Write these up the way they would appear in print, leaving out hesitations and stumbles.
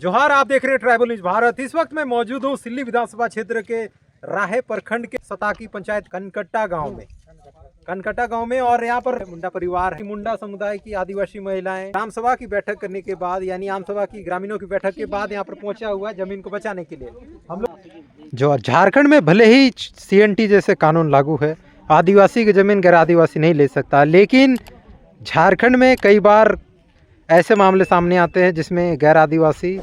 जोहार, आप देख रहे हैं ट्राइबल न्यूज भारत। इस वक्त मैं मौजूद हूँ सिल्ली विधानसभा क्षेत्र के राहे प्रखंड के सताकी पंचायत कनकट्टा गांव में और यहाँ पर मुंडा परिवार है। मुंडा समुदाय की आदिवासी महिलाएं आम सभा की बैठक करने के बाद यानी आम सभा की ग्रामीणों की बैठक के बाद यहाँ पर पहुंचा हुआ है जमीन को बचाने के लिए। हम लोग जो झारखंड में भले ही CNT जैसे कानून लागू है, आदिवासी की जमीन गैर आदिवासी नहीं ले सकता, लेकिन झारखंड में कई बार ऐसे मामले सामने आते हैं जिसमें गैर आदिवासी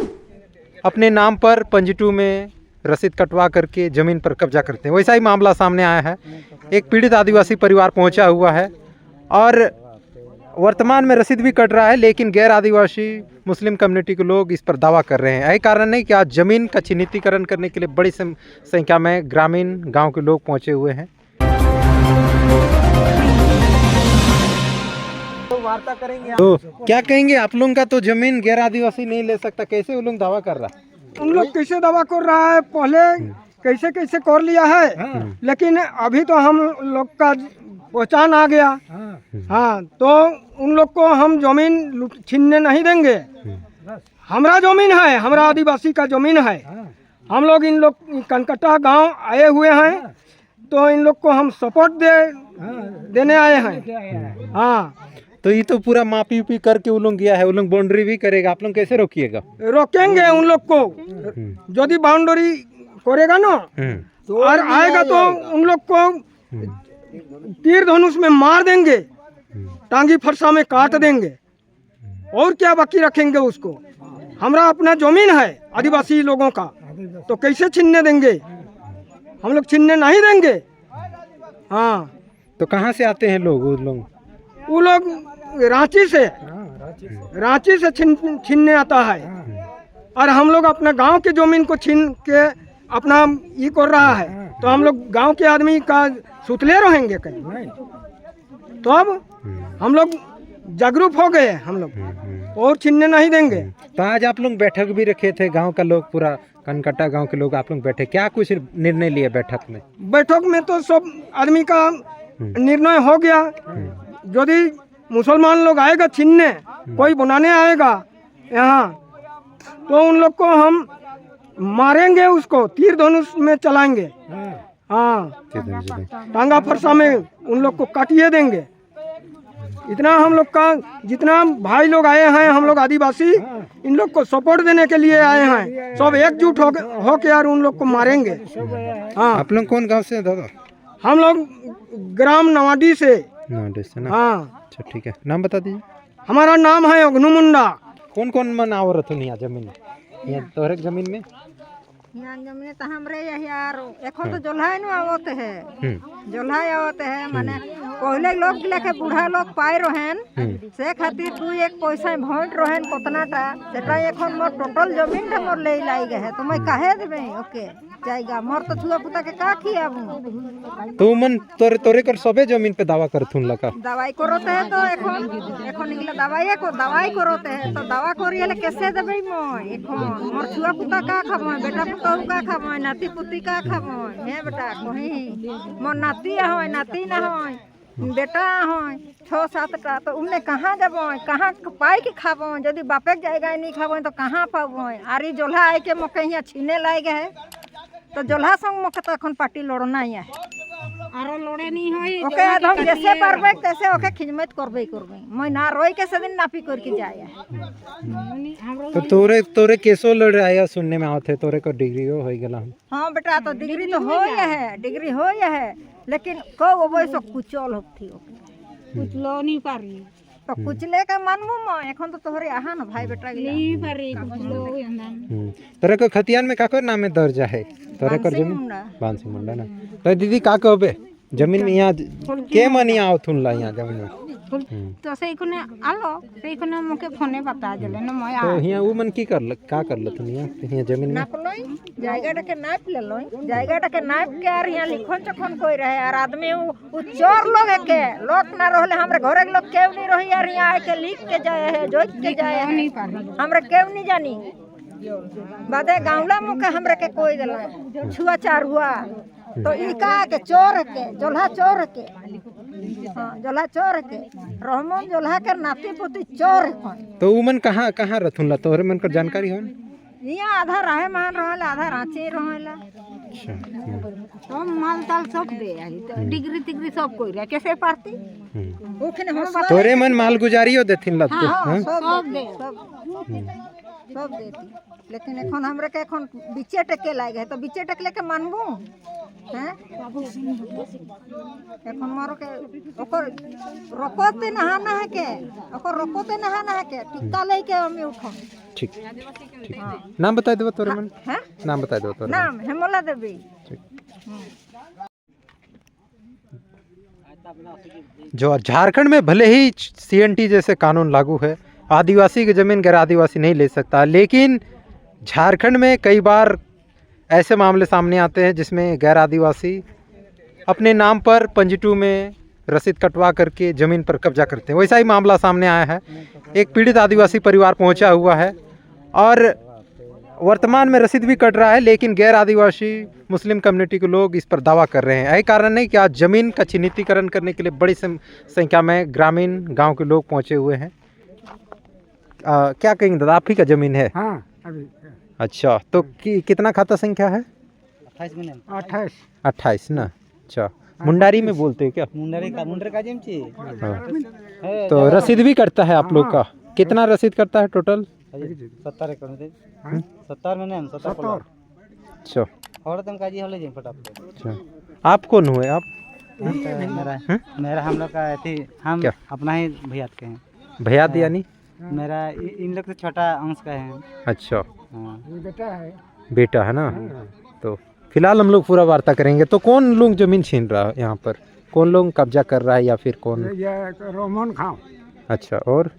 अपने नाम पर पंजीटू में रसीद कटवा करके ज़मीन पर कब्जा करते हैं। वैसा ही मामला सामने आया है। एक पीड़ित आदिवासी परिवार पहुंचा हुआ है और वर्तमान में रसीद भी कट रहा है, लेकिन गैर आदिवासी मुस्लिम कम्युनिटी के लोग इस पर दावा कर रहे हैं। यही कारण है कि आज ज़मीन का चिन्हितीकरण करने के लिए बड़ी संख्या में ग्रामीण गाँव के लोग पहुँचे हुए हैं। वार्ता करेंगे। तो क्या कहेंगे आप लोगों का? तो जमीन गैर आदिवासी नहीं ले सकता, कैसे वो लोग दावा कर रहा है? उन लोग कैसे दावा कर रहा है? पहले कैसे कैसे कर लिया है, लेकिन अभी तो हम लोग का पहचान आ गया। हाँ, तो उन लोग को हम जमीन छीनने नहीं देंगे। हमारा जमीन है, हमारा आदिवासी का जमीन है। हम लोग इन लोग कनकट्टा गांव आए हुए हैं, तो इन लोग को हम सपोर्ट देने आए हैं। हाँ, तो ये तो पूरा मापी उपी करके वो लोग गया है, वो लोग बाउंड्री भी करेगा, आप लोग कैसे रोकिएगा? रोकेंगे उन लोग को। यदि बाउंड्री करेगा ना और आएगा तो उन लोग को तीर धनुष में मार देंगे, टांगी फरसा में काट देंगे, और क्या बाकी रखेंगे उसको। हमारा अपना जमीन है आदिवासी लोगों का, तो कैसे छीनने देंगे? हम लोग छीनने नहीं देंगे। हाँ, तो कहाँ से आते हैं लोग? वो लोग रांची से छीनने आता है, और हम लोग अपना गांव की जमीन को छीन के अपना ये कर रहा है, तो हम लोग गांव के आदमी का सुतले रहेंगे कहीं? तो अब हम लोग जागरूक हो गए, हम लोग और छीनने नहीं देंगे। तो आज आप लोग बैठक भी रखे थे, गांव का लोग, पूरा कनकट्टा गांव के लोग आप लोग बैठे, क्या कुछ निर्णय लिया बैठक में? बैठक में तो सब आदमी का निर्णय हो गया। यदि मुसलमान लोग आएगा छीनने, कोई बनाने आएगा यहाँ, तो उन लोग को हम मारेंगे, उसको तीर धनुष में चलाएंगे। हाँ, टांगा फरसा में उन लोग को काटिए देंगे। इतना हम लोग का, जितना भाई लोग आए हैं, हम लोग आदिवासी इन लोग को सपोर्ट देने के लिए आए हैं, सब एकजुट हो के यार उन लोग को मारेंगे। हाँ, आप लोग कौन गाँव से दादा? हम लोग ग्राम नवाडी से ना? हाँ, अच्छा, ठीक है, नाम बता दीजिए। हमारा नाम है अग्नु मुंडा। कौन कौन मन आवरत हो यहाँ जमीन, यहाँ तोहरे जमीन में? यहाँ जमीन तो हमरे यार एखन तो जोल्हाई न आवत है, जोल्हाई आवत है। माने पहले लोग लेके बूढ़ा लोग पाए रहेन, से खातिर तू एक पैसा भोट रहेन कोतनाटा, सेटा एखन मोर टोटल जमीन टा मोर ले लाई गए है, तो मैं काहे देबे? ओके जाएगा मोर तो छुआ पुता के का खियाबू? तो मन तोरे कर सबे जमीन पे दावा करथुन लगा दवाई करते है, तो एखन निकला दवाई करते है, तो दवा करिए कैसे देबे? मैं एखन मोर छुआ पुता का खाबो, बेटा पुता का खाबो, नाती पुती का खाबो? हे बेटा कहीं मोर नाती है, नाती ना है, बेटा है 6-7टा, तो उन्हें कहाँ जब कहाँ पाई के खाबो? यदि बापे जाएगा नहीं खाबो तो कहाँ पाबो? आरी जोल्हा आई के मोके यहाँ छीने लाए गए, तो जोल्हा संग मोके तो एखन पार्टी लड़ना ही है। आरो लड़े नहीं होई, ओके हम जैसे पारबे तैसे ओके खिजमत करबे मैं ना रोई के से दिन नापी करके जाए। तो तोरे केसो लड़ आया, सुनने में आवत है तोरे को डिग्री हो गला। हाँ बेटा, तो डिग्री तो हो है, डिग्री हो है, लेकिन को वो सो कुचल होती कुछ लो नहीं पारी, तो कुचले का मानमु मैं एखन तो तोहरे आहा न भाई बेटा नहीं पारी कुछ लो यंदन। तोरे को खतियान में काकर नाम में दर्ज है? तोरे कर जमीन बांसी मुंडा ना? तो दीदी का कहबे जमीन में यहाँ के मन यहाँ आवथुन ला यहाँ जमीन में? तो सही कोने आलो, सही कोने मुके फोने बता देले न मैं। तो यहाँ वो मन की कर का करल तुम यहाँ जमीन में? नाप लोई जायगा के नाप ले लोई, जायगा के नाप के यार यहाँ लिखन चखन कोई रहे यार आदमी उ चोर लोग है के लोग ना रहले हमरे घरे के लोग केव नहीं रही यार, यहाँ आके लिख के जाए है, जोत के जाए है, हमरे केव नहीं जानी। बादे गाँवला मुके हमरे के कोई देला छुआ चार हुआ, तो इका के चोर के जोल्हा चोर के, हाँ जोल्हा चोर के रहमन जोल्हा के नाती पोती चोर है। तो उमन कहाँ रथुन ला तोहरे मन कर जानकारी हो? यहाँ आधा राहे मान रहेला आधा रांची रहेला अच्छा हम माल ताल सब दे आई तो डिग्री तिग्री सब कोई रे कैसे पारती ओखने हम तोरे मन माल गुजारियो देथिन लगते हाँ सब दे सब देती लेकिन एखन हमरे के एखन बीचे टके लागे है तो बीचे टकले के मानबू हैं एखन मारो के ओकर रोकोते नहाना है के ओकर रोकोते नहाना है के टिक्का ले के हम उठो ठीक ठीक नाम बता दो तोरे मन हैं नाम बता दो तोरे नाम हेमला देवी जो झारखंड में भले ही सीएनटी जैसे कानून लागू है, आदिवासी की जमीन गैर आदिवासी नहीं ले सकता, लेकिन झारखंड में कई बार ऐसे मामले सामने आते हैं जिसमें गैर आदिवासी अपने नाम पर पंजीटू में रसीद कटवा करके ज़मीन पर कब्जा करते हैं। वैसा ही मामला सामने आया है। एक पीड़ित आदिवासी परिवार पहुंचा हुआ है और वर्तमान में रसीद भी कट रहा है, लेकिन गैर आदिवासी मुस्लिम कम्युनिटी के लोग इस पर दावा कर रहे हैं। यही कारण है कि आज ज़मीन का चिन्हितीकरण करने के लिए बड़ी संख्या में ग्रामीण गांव के लोग पहुंचे हुए हैं। क्या कहेंगे दादा, आप ही का ज़मीन है? हाँ अभी अच्छा, तो कितना खाता संख्या है? 28 ना। अच्छा, मुंडारी में बोलते हैं क्या? मुंडर का जिम हाँ। तो रसीद भी करता है आप लोग का? कितना रसीद करता है टोटल? 70 एकड़ में 70 में नहीं 70। अच्छा और तुम काजी होले जिम फटाफट। अच्छा, आप कौन हुए आप? मेरा हम लोग का थी, हम क्या? अपना ही भैया के हैं। भैया यानी मेरा इन लोग से छोटा अंश का है। अच्छा, हाँ बेटा है ना। तो फिलहाल हम लोग पूरा वार्ता करेंगे। तो कौन लोग जमीन छीन रहा है यहाँ पर? कौन लोग कब्जा कर रहा है या फिर कौन? रोमन खान। अच्छा, और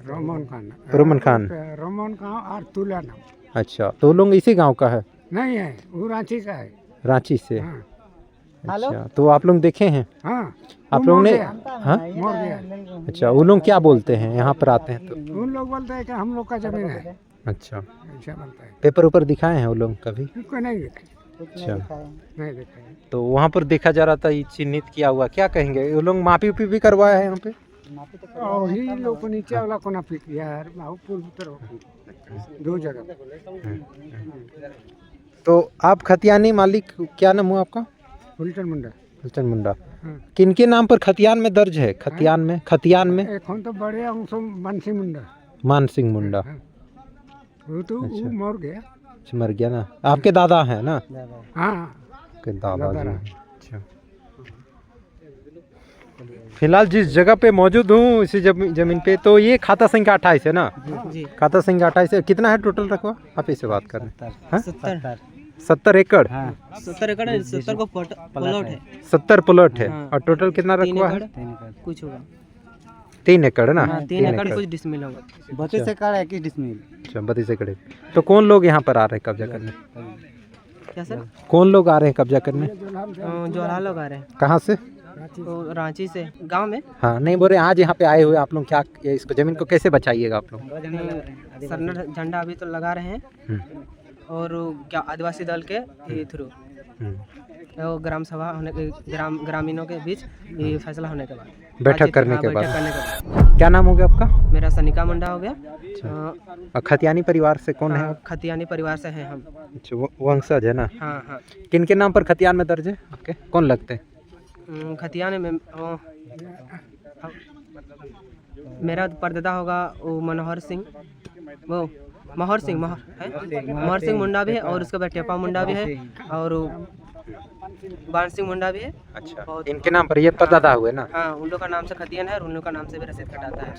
रोमन खान और तुला नाम। अच्छा, तो वो लोग इसी गांव का है? नहीं है, वो रांची का है। रांची से? हाँ। अच्छा, तो आप लोग देखे हैं? हाँ आप लोग ने? हाँ, मर गया। अच्छा, वो लोग क्या बोलते हैं यहाँ पर आते हैं तो? उन लोग बोलते हैं कि हम लोग का जमीन है, अच्छा, ऐसा बोलता है। पेपर ऊपर दिखाए हैं वो लोग कभी? उनको नहीं देखा, अच्छा, नहीं देखा है। तो वहाँ पर देखा जा रहा था, ये चिन्हित किया हुआ, क्या कहेंगे? वो लोग मापी उपी भी करवाया है यहाँ पे? और ही लोग को नीचे वाला को ना फिक यार, पुल उतर दो जगह। तो आप खतियानी मालिक, क्या नाम हुआ आपका? फुलटन मुंडा। फुलचंद मुंडा। हाँ। किनके नाम पर खतियान में दर्ज है? खतियान में एक तो बड़े अंश मानसी मुंडा। मान सिंह मुंडा। हाँ। वो तो वो मर गया। अच्छा, मर गया ना। आपके दादा हैं ना? हाँ के दादा जी। अच्छा, फिलहाल जिस जगह पे मौजूद हूँ इसी जमीन पे, तो ये खाता संख्या 28 है ना? जी। खाता संख्या 28 है। कितना है टोटल रखवा? आप इससे बात कर रहे हैं। 70 एकड़? हाँ 70 एकड़ 70 को प्लॉट है। 70 प्लॉट है। हाँ। और टोटल कितना रखवा है? 3 एकड़ कुछ होगा। 3 एकड़ ना? 3 एकड़ कुछ डिसमिल होगा। 32 एकड़ 21 डिसमिल। अच्छा, 32 एकड़। तो कौन लोग यहाँ पर आ रहे हैं कब्जा करने? क्या सर? कौन लोग आ रहे हैं कब्जा करने? जोला लोग आ रहे हैं। कहाँ से? रांची से, गांव में। हाँ, नहीं बोल रहे, आज यहाँ पे आए हुए आप लोग, क्या इसको जमीन को कैसे बचाइएगा आप लोग? सरना झंडा अभी तो लगा रहे हैं और क्या आदिवासी दल के थ्रू वो ग्राम सभा होने के, ग्रामीणों के बीच ये फैसला होने के बाद, बैठक करने के बाद। बाद। क्या नाम हो गया आपका? मेरा सनिका मुंडा हो गया। और खतियानी परिवार से कौन है? खतियानी परिवार से हैं हम। अच्छा, वंशज है ना? हाँ हाँ। किन के नाम पर खतियान में दर्ज है आपके? कौन लगते हैं? खतियाने में मेरा परदादा होगा वो मनोहर सिंह, वो मोहर सिंह मुंडा भी है, और उसके बाद टेपा मुंडा भी है, और बाण सिंह मुंडा भी है। अच्छा, इनके नाम पर ये परदादा हुए ना? हाँ, उन लोग का नाम से खतियान है और उन लोग का नाम से भी रसीद कटाता है।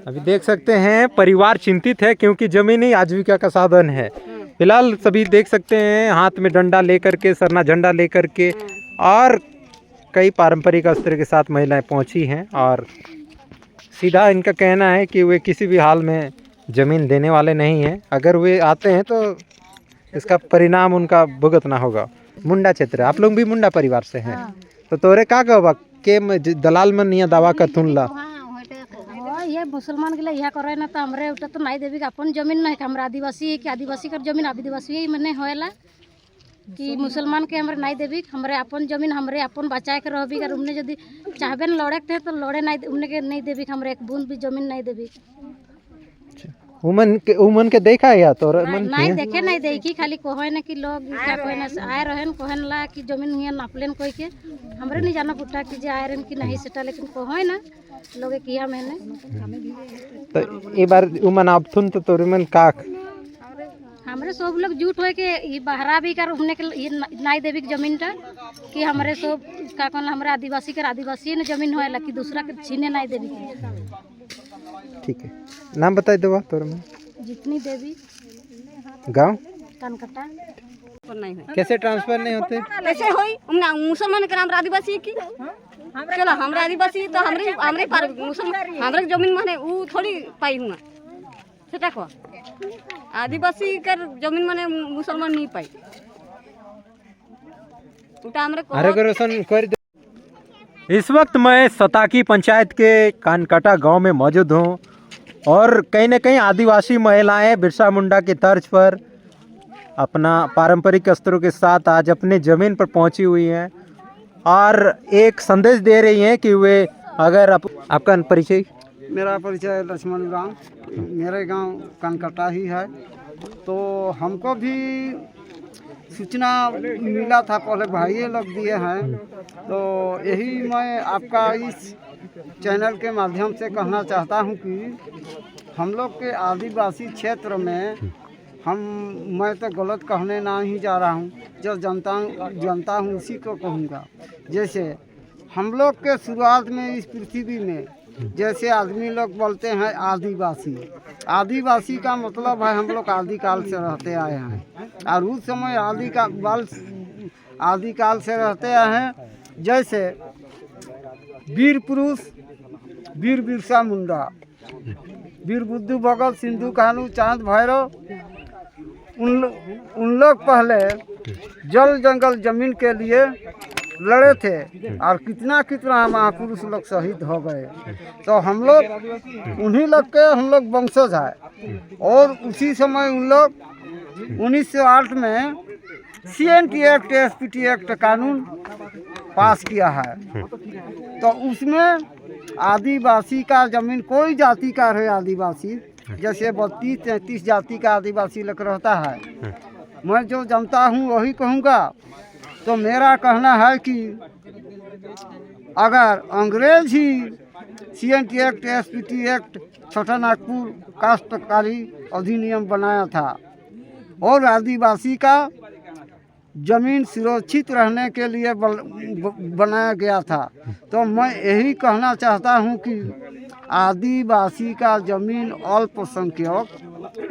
अभी देख सकते हैं परिवार चिंतित है, क्योंकि जमीन ही आजीविका का साधन है। फिलहाल सभी देख सकते हैं हाथ में डंडा लेकर के, सरना झंडा लेकर के, और कई पारंपरिक अस्त्र के साथ महिलाएं पहुंची हैं, और सीधा इनका कहना है कि वे किसी भी हाल में ज़मीन देने वाले नहीं हैं। अगर वे आते हैं तो इसका परिणाम उनका भुगतना होगा। मुंडा क्षेत्र, आप लोग भी मुंडा परिवार से हैं? तो तोरे का कहबा के दलाल मन यहाँ दावा कर तुनला? ये मुसलमान के लिए यह करे ना, तो हमरे उठा तो नहीं देवी अपन जमीन नहीं, हमरा आदिवासी है कि आदिवासी का जमीन आदिवासी ही मने होएला कि मुसलमान के हमरे नहीं देवी, हमरे अपन जमीन हमरे अपन बचाए के रहबी। अगर उमने यदि चाहबे न लड़े थे तो लड़े नहीं, उमने के नहीं देवी, हमरे एक बूंद भी जमीन नहीं देवी। उमन के देखा है या तो नहीं देखे नहीं देखी, खाली कोहे ना कि लोग क्या कोहे ना आए रहन कोहन ला कि जमीन हुआ नापलेन कोई के हमरे नहीं जाना पुट्टा कि जे आए रहन कि नहीं सेटा, लेकिन कोहे ना लोग किया मैंने तो ये बार उमन आपथुन तो तोरमन का हमरे सब लोग जुट होए के ये बहरा भी कर हमने के ये नाई देवी की जमीन टा कि हमरे सब का कहल हमरा आदिवासी ने जमीन होएला कि दूसरा के छीने नाई देवी के। ठीक है, नाम बताई दो तोरमन। जितनी देवी, गांव कनकट्टा। कैसे ट्रांसफर नहीं होते? कैसे होई मुसलमान के नाम आदिवासी की चलो हमरा आदिवासी तो हमरे पर मुसलमान हमरे जमीन माने ऊ थोड़ी पाई हुआ सेटा को आदिवासी कर जमीन माने मुसलमान नहीं पाई उटा हमरे को रिजर्वेशन कर दो। इस वक्त मैं सताकी पंचायत के कानकटा गांव में मौजूद हूं और कहीं न कहीं आदिवासी महिलाएं बिरसा मुंडा की तर्ज पर अपना पारंपरिक अस्त्रों के साथ आज अपने ज़मीन पर पहुंची हुई हैं और एक संदेश दे रही हैं कि वे अगर आपका परिचय। मेरा परिचय लक्ष्मण गांव, मेरे गांव कनकटा ही है। तो हमको भी सूचना मिला था, पहले भाई लोग दिए हैं, तो यही मैं आपका इस चैनल के माध्यम से कहना चाहता हूं कि हम लोग के आदिवासी क्षेत्र में मैं तो गलत कहने नहीं जा रहा हूँ, जो जानता हूँ उसी को कहूँगा। जैसे हम लोग के शुरुआत में इस पृथ्वी में जैसे आदमी लोग बोलते हैं आदिवासी का मतलब है हम लोग आदिकाल से रहते आए हैं और उस समय आदिकाल से रहते आए हैं। जैसे वीर पुरुष वीर बिरसा मुंडा, वीर बुद्धू भगत, सिंधु कान्हू, चांद भैरव, उन लोग पहले जल जंगल जमीन के लिए लड़े थे और कितना महापुरुष लोग शहीद हो गए। तो हम लोग उन्हीं लोग के हम लोग वंशज है और उसी समय उन लोग 1908 में CNT एक्ट SPT एक्ट कानून पास किया है। तो उसमें आदिवासी का जमीन कोई जाति का रहे आदिवासी, जैसे 32-33 जाति का आदिवासी लोग रहता है, मैं जो जानता हूँ वही कहूँगा। तो मेरा कहना है कि अगर अंग्रेज ही CNT एक्ट SPT एक्ट छोटा नागपुर काश्तकारी अधिनियम बनाया था और आदिवासी का जमीन सुरक्षित रहने के लिए बनाया गया था, तो मैं यही कहना चाहता हूं कि आदिवासी का जमीन अल्पसंख्यक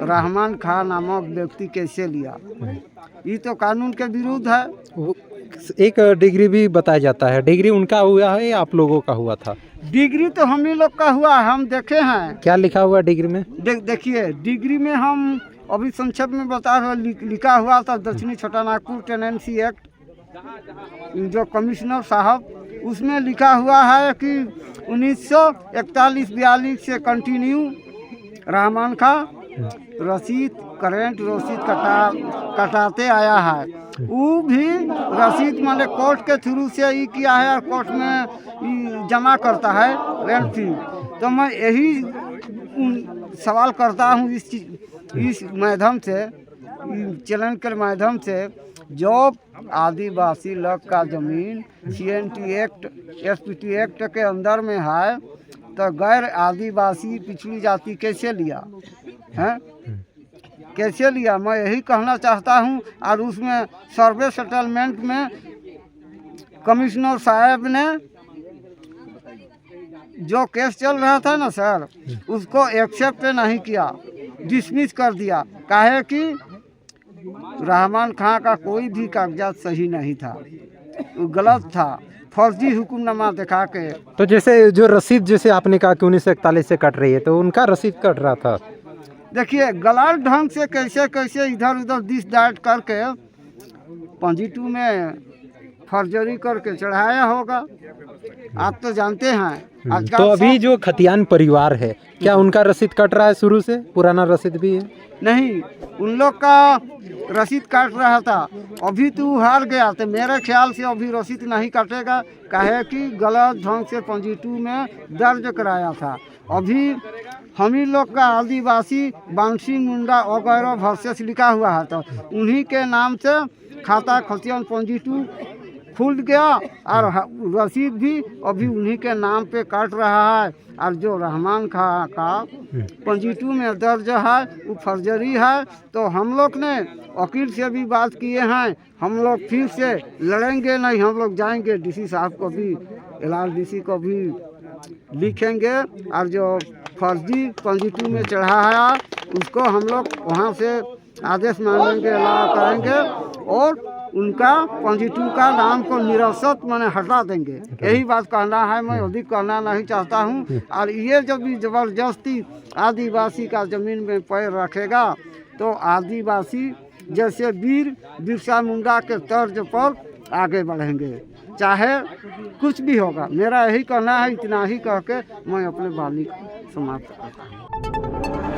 रहमान खां नामक व्यक्ति कैसे लिया, ये तो कानून के विरुद्ध है। एक डिग्री भी बताया जाता है, डिग्री उनका हुआ है या आप लोगों का हुआ था? डिग्री तो हम ही लोग का हुआ, हम देखे हैं। क्या लिखा हुआ डिग्री में? देखिए डिग्री में हम अभी संक्षेप में बता रहे, लिखा हुआ था दक्षिणी छोटा नागपुर टेनेंसी एक्ट, जो कमिश्नर साहब, उसमें लिखा हुआ है कि 1941-42 से कंटिन्यू रहमान खां रसीद करेंट रसीद कटाते आया है। वो भी रसीद माने कोर्ट के थ्रू से ही किया है और कोर्ट में जमा करता है रेंट फी। तो मैं यही सवाल करता हूँ इस माध्यम से, चैनल के माध्यम से, जो आदिवासी लोग का जमीन CNT एक्ट SPT एक्ट के अंदर में है, तो गैर आदिवासी पिछड़ी जाति कैसे लिया है, कैसे लिया, मैं यही कहना चाहता हूँ। और उसमें सर्वे सेटलमेंट में कमिश्नर साहब ने जो केस चल रहा था ना सर, उसको एक्सेप्ट नहीं किया, डिसमिस कर दिया, काहे कि रहमान खां का कोई भी कागजात सही नहीं था, वो गलत था, फर्जी हुक्मनामा दिखा के। तो जैसे जो रसीद जैसे आपने कहा कि 1941 से कट रही है, तो उनका रसीद कट रहा था। देखिए गलत ढंग से कैसे इधर उधर दिस डाइट करके 52 में फर्जरी करके चढ़ाया होगा, आप तो जानते हैं। तो अभी जो खतियान परिवार है, क्या उनका रसीद कट रहा है शुरू से? पुराना रसीद भी है? नहीं, उन लोग का रसीद काट रहा था, अभी तो हार गया, तो मेरे ख्याल से अभी रसीद नहीं काटेगा, काहे कि गलत ढंग से 52 में दर्ज कराया था। अभी हम ही लोग का आदिवासी बांसी मुंडा वगैरह वर्सेस लिखा हुआ है, तो उन्हीं के नाम से खाता खतियान 22 खुल गया और रसीद भी अभी उन्हीं के नाम पे काट रहा है। और जो रहमान खां का 22 में दर्ज है वो फर्जरी है। तो हम लोग ने वकील से भी बात किए हैं, हम लोग फिर से लड़ेंगे नहीं, हम लोग जाएंगे डीसी साहब को भी, LRDC को भी लिखेंगे और जो फर्जी 22 में चढ़ा है उसको हम लोग वहाँ से आदेश मांगेंगे, अलाव करेंगे और उनका 22 का नाम को निरस्त मैंने हटा देंगे। यही बात कहना है, मैं अधिक कहना नहीं चाहता हूँ। और ये जब भी ज़बरदस्ती आदिवासी का ज़मीन में पैर रखेगा तो आदिवासी जैसे वीर बिरसा मुंडा के तर्ज पर आगे बढ़ेंगे, चाहे कुछ भी होगा। मेरा यही कहना है, इतना ही कह के मैं अपने वाणी समाप्त करता हूँ।